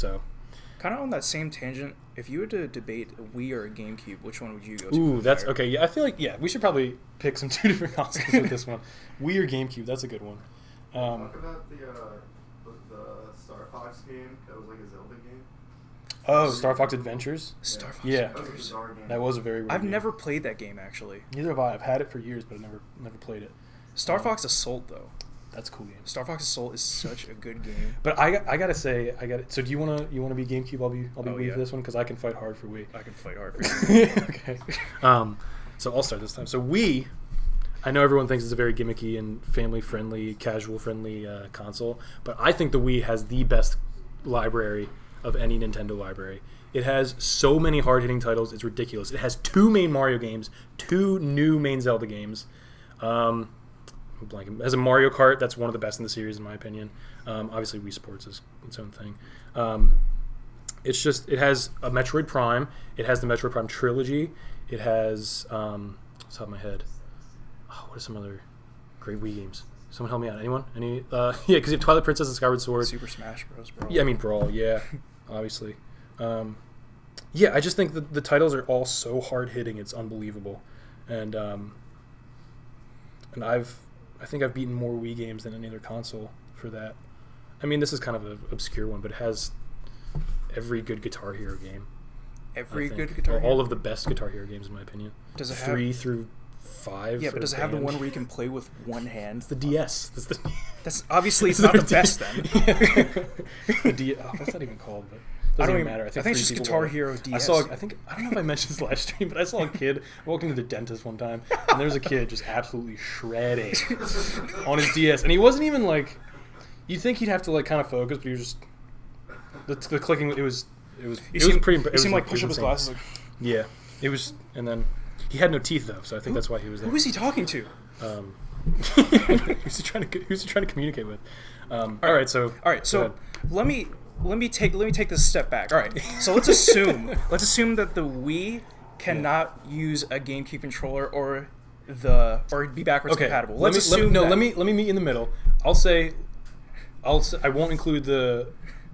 So, kind of on that same tangent, if you were to debate a Wii or a GameCube, which one would you go to? ooh, that's okay. Yeah, I feel like we should probably pick some 2 different consoles with this one. Wii or GameCube, that's a good one. Talk about the Star Fox game. That was like a Zelda game. Oh, Star Fox Adventures. Star Fox. Yeah, That was a bizarre game. that was a very weird I've game. never played that game actually. Neither have I. I've had it for years, but I never played it. Star Fox Assault though. That's a cool game. Star Fox Assault is such a good game. But I gotta say, So do you wanna be GameCube? I'll be Wii yeah. for this one because I can fight hard for Wii. I can fight hard for you. Okay. So I'll start this time. So Wii, I know everyone thinks it's a very gimmicky and family-friendly, casual-friendly console, but I think the Wii has the best library of any Nintendo library. It has so many hard-hitting titles, it's ridiculous. It has 2 main Mario games, 2 new main Zelda games. It has a Mario Kart that's one of the best in the series, in my opinion. Obviously, Wii Sports is its own thing. It has a Metroid Prime. It has the Metroid Prime trilogy. It has what's top of my head? Oh, what are some other great Wii games? Someone help me out. Anyone? Any? Yeah, because you have Twilight Princess and Skyward Sword. Super Smash Bros. Brawl. Yeah, I mean Brawl. Yeah, obviously. Yeah, I just think the titles are all so hard hitting. It's unbelievable, and I think I've beaten more Wii games than any other console for that. I mean, this is kind of an obscure one, but it has every good Guitar Hero game. Every good Guitar Hero? All of the best Guitar Hero games, in my opinion. Does it 3 have... through 5. Yeah, but does it have the one where you can play with one hand? It's the DS. That's obviously it's not the best then. That's not even called, but I don't even even matter. I think it's just Guitar Hero DS. I don't know if I mentioned this last stream, but I saw a kid walking to the dentist one time, and there was a kid just absolutely shredding on his DS, and he wasn't even like. You'd think he'd have to like kind of focus, but he was just the clicking. It was pretty. It seemed like push up his glasses. Like, yeah, it was, and then he had no teeth though, so I think that's why he was there. Who was he talking to? Who's he trying to communicate with? All right, so let me take this a step back. All right, so let's assume that the Wii cannot use a GameCube controller or be backwards compatible. Let me meet in the middle. I won't include the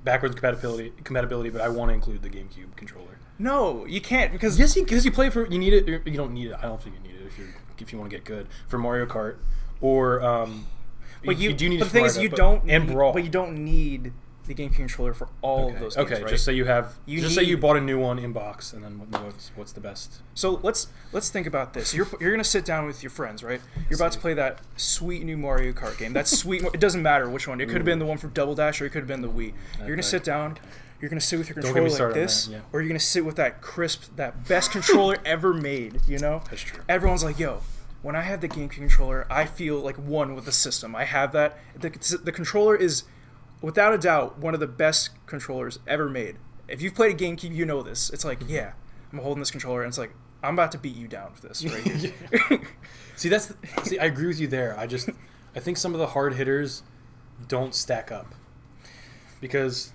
backwards compatibility, but I want to include the GameCube controller. No, you can't because you play for you need it. You don't need it. I don't think you need it if you want to get good for Mario Kart or. But you do need. But the thing is, you don't need the GameCube controller for all of those games, right? Just say you bought a new one in box, and then what's the best? So let's think about this. You're gonna sit down with your friends, right? You're about to play that sweet new Mario Kart game. That's sweet. It doesn't matter which one. It could have been the one for Double Dash, or it could have been the Wii. You're gonna sit down. You're gonna sit with your controller like this, or you're gonna sit with that best controller ever made. You know? That's true. Everyone's like, yo. When I have the GameCube controller, I feel like one with the system. I have that. The controller is, without a doubt, one of the best controllers ever made. If you've played a GameCube, you know this. It's like, yeah, I'm holding this controller, and it's like, I'm about to beat you down with this right here. See, I agree with you there. I think some of the hard hitters don't stack up. Because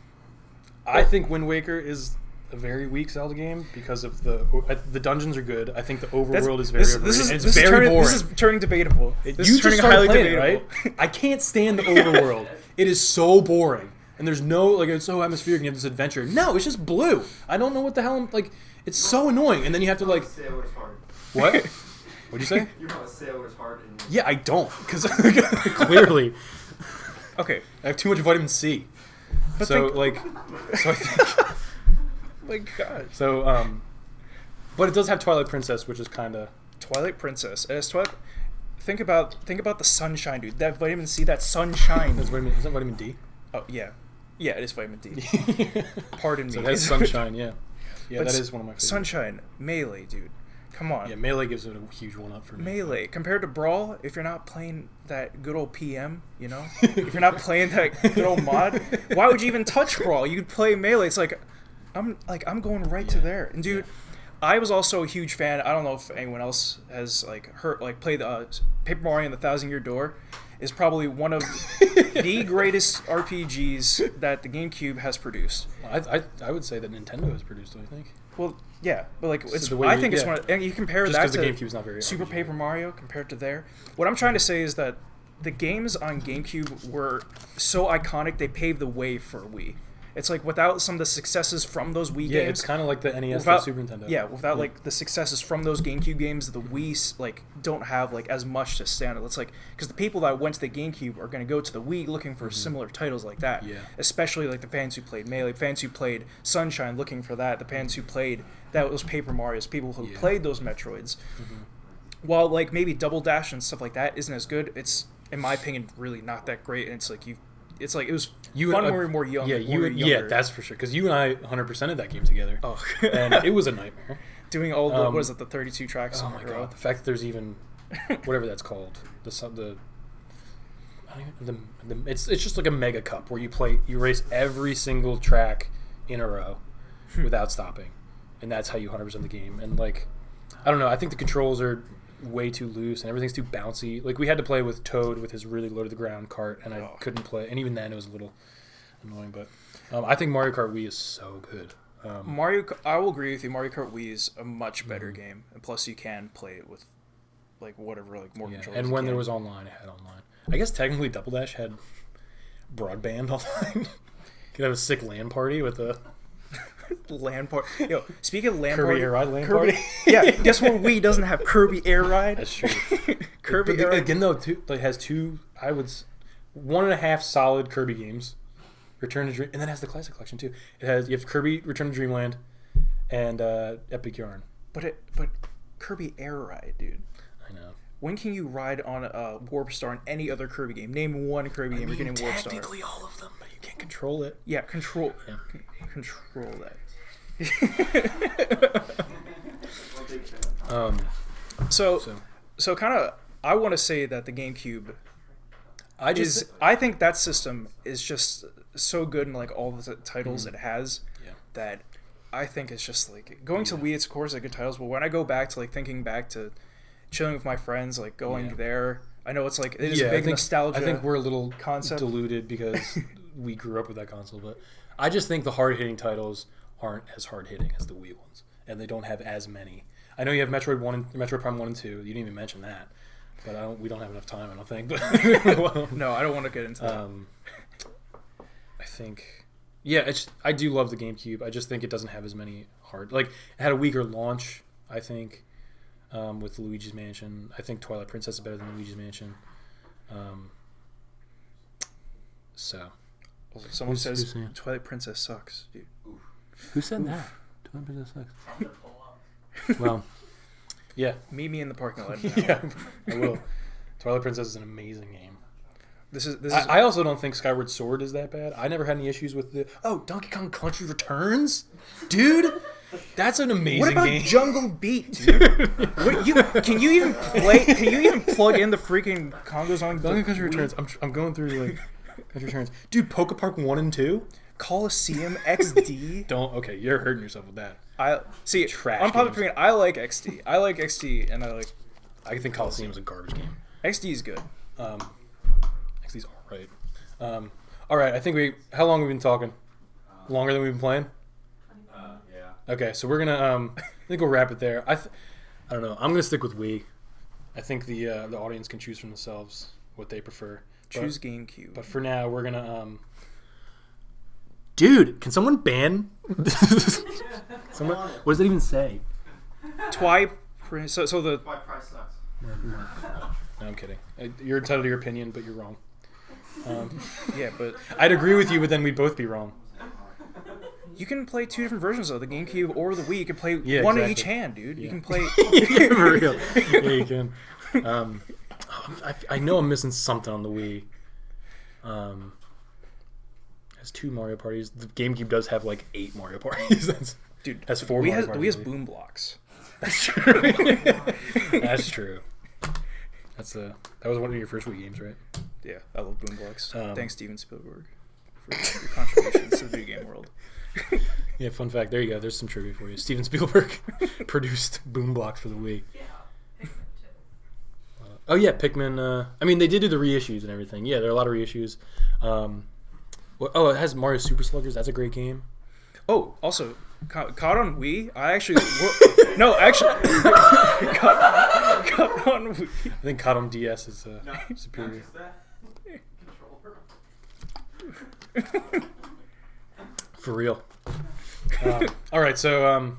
I think Wind Waker is a very weak Zelda game because of the dungeons are good. I think the overworld is very overrated. It's very boring. This is turning debatable. This is turning highly debatable. Right? I can't stand the overworld. It is so boring. And there's no, it's so atmospheric and you have this adventure. No, it's just blue. I don't know what the hell, it's so annoying. And then you have to, Sailor's Heart. What? What'd you say? You know a Sailor's Heart. Yeah, I don't. Because, clearly. Okay. I have too much vitamin C. But so I think... My God. So, but it does have Twilight Princess, which is kind of... Twilight Princess. It has Twilight... Think about the sunshine, dude. That vitamin C, that sunshine. Is that vitamin D? Oh, yeah. Yeah, it is vitamin D. Pardon me. So it has sunshine, yeah. Yeah, but that is one of my favorites. Sunshine. Melee, dude. Come on. Yeah, Melee gives it a huge one-up for me. Melee. Compared to Brawl, if you're not playing that good old PM, you know? If you're not playing that good old mod, why would you even touch Brawl? You'd play Melee. It's like... I'm going right to there. And dude, I was also a huge fan. I don't know if anyone else has played Paper Mario and the Thousand Year Door. Is probably one of the greatest RPGs that the GameCube has produced. I would say that Nintendo has produced it, I think. Well, yeah, but it's one of, and you compare just that to the GameCube's not very Super RPG. Paper Mario compared to there. What I'm trying to say is that the games on GameCube were so iconic they paved the way for Wii. It's like without some of the successes from those Wii Yeah, games. it's kind of like the NES without, to Super Nintendo. Yeah, without like the successes from those GameCube games, the Wii like don't have like as much to stand on. It's like because the people that went to the GameCube are going to go to the Wii looking for similar titles like that. Yeah. Especially like the fans who played Melee, fans who played Sunshine looking for that, the fans who played those Paper Marios, people who played those Metroids. While like maybe Double Dash and stuff like that isn't as good, it's in my opinion really not that great. And it's like it was fun when we were more young. Yeah, yeah, that's for sure. Because you and I 100%ed that game together. Oh, and it was a nightmare. Doing all the what is it, the 32 tracks? Oh my god, the fact that there's even whatever that's called, it's just like a mega cup where you race every single track in a row without stopping, and that's how you 100% the game. And like, I don't know, I think the controls are way too loose and everything's too bouncy. Like we had to play with Toad with his really low to the ground cart, and I couldn't play. And even then, it was a little annoying. But I think Mario Kart Wii is so good. I will agree with you. Mario Kart Wii is a much better game, and plus you can play it with like whatever, like more controls. And when there was online, it had online. I guess technically Double Dash had broadband online. You could have a sick LAN party with a LAN party. Yo, speaking of LAN Kirby party, Air Ride LAN party. Yeah, guess what? Wii doesn't have Kirby Air Ride. That's true. Kirby Air Ride. Again, though, it has two. I would 1.5 solid Kirby games. Return to Dream, and then it has the classic collection too. You have Kirby Return to Dreamland, and Epic Yarn. But Kirby Air Ride, dude. I know. When can you ride on a Warp Star in any other Kirby game? Name one Kirby game you're getting Warp Star. Technically all of them, but you can't control it. Yeah, control that. So kind of, I want to say that the GameCube. I think that system is just so good in like all the titles it has that I think it's just like going to Wii. It's of course like good titles, but when I go back to like thinking back to chilling with my friends, like going there, I know it's like it is a big nostalgia. I think we're a little concept deluded because we grew up with that console, but I just think the hard hitting titles aren't as hard hitting as the Wii ones, and they don't have as many. I know you have Metroid Prime 1 and 2. You didn't even mention that. But we don't have enough time, I don't think. But no, I don't want to get into that. I think, I do love the GameCube. I just think it doesn't have as many hard. Like, it had a weaker launch, I think, with Luigi's Mansion. I think Twilight Princess is better than Luigi's Mansion. Someone says Twilight Princess sucks, dude. Who said that? Twilight Princess sucks. Well. Yeah. Meet me in the parking lot. Yeah, I will. Twilight Princess is an amazing game. This is. I also don't think Skyward Sword is that bad. I never had any issues with Donkey Kong Country Returns, dude. That's an amazing game. What about Jungle Beat, dude? Can you even play? Can you even plug in the freaking Congos on Donkey Kong Country Returns? I'm going through like Country Returns, dude. Poke Park 1 and 2. Coliseum XD. Okay, you're hurting yourself with that. I see. Trash. On public opinion, I like XD. And I think Coliseum is a garbage game. XD is good. XD's all right. All right. I think How long have we been talking? Longer than we've been playing. Yeah. Okay, so we're gonna. I think we'll wrap it there. I don't know. I'm gonna stick with Wii. I think the audience can choose for themselves what they prefer. Choose GameCube. But for now, we're gonna. Dude, can someone ban? Someone, what does it even say? So the. My price sucks. No, I'm kidding. You're entitled to your opinion, but you're wrong. Yeah, but I'd agree with you, but then we'd both be wrong. You can play two different versions of the GameCube or the Wii. You can play one exactly. in each hand, dude. Yeah. You can play. Yeah, for real. Yeah, you can. I know I'm missing something on the Wii. Has 2 Mario parties. The GameCube does have like 8 Mario parties. Dude, has 4 Wii Mario parties. has boom blocks. That's true. That's true. That was one of your first Wii games, right? Yeah, I love boom blocks. Thanks, Steven Spielberg, for your contributions to the video game world. Yeah, fun fact. There you go. There's some trivia for you. Steven Spielberg produced boom blocks for the Wii. Yeah, Pikmin too. Oh yeah, Pikmin. I mean, they did do the reissues and everything. Yeah, there are a lot of reissues. It has Mario Super Sluggers. That's a great game. Oh, also, caught on Wii. I actually caught on Wii. I think caught on DS is superior. For real. All right, so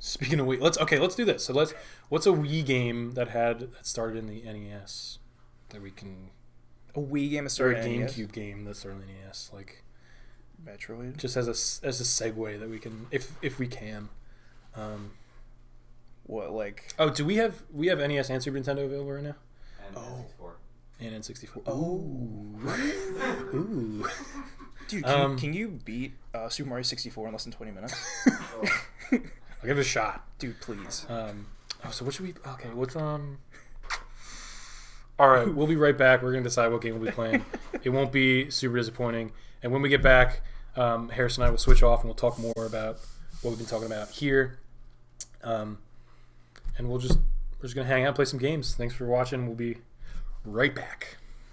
speaking of Wii, let's do this. So what's a Wii game that started in the NES that we can A Wii game is or a starting GameCube game that started in the NES, like Metroid. just as a segue that we can if we can. What like? Oh, do we have NES and Super Nintendo available right now? And Oh. N64. And N64. Oh. Ooh. Dude, can you beat Super Mario 64 in less than 20 minutes? Oh, I'll give it a shot. Dude, please. So what should we? Okay, what's All right, we'll be right back. We're gonna decide what game we'll be playing. It won't be super disappointing. And when we get back, Harris and I will switch off and we'll talk more about what we've been talking about here. And we're just gonna hang out, and play some games. Thanks for watching. We'll be right back.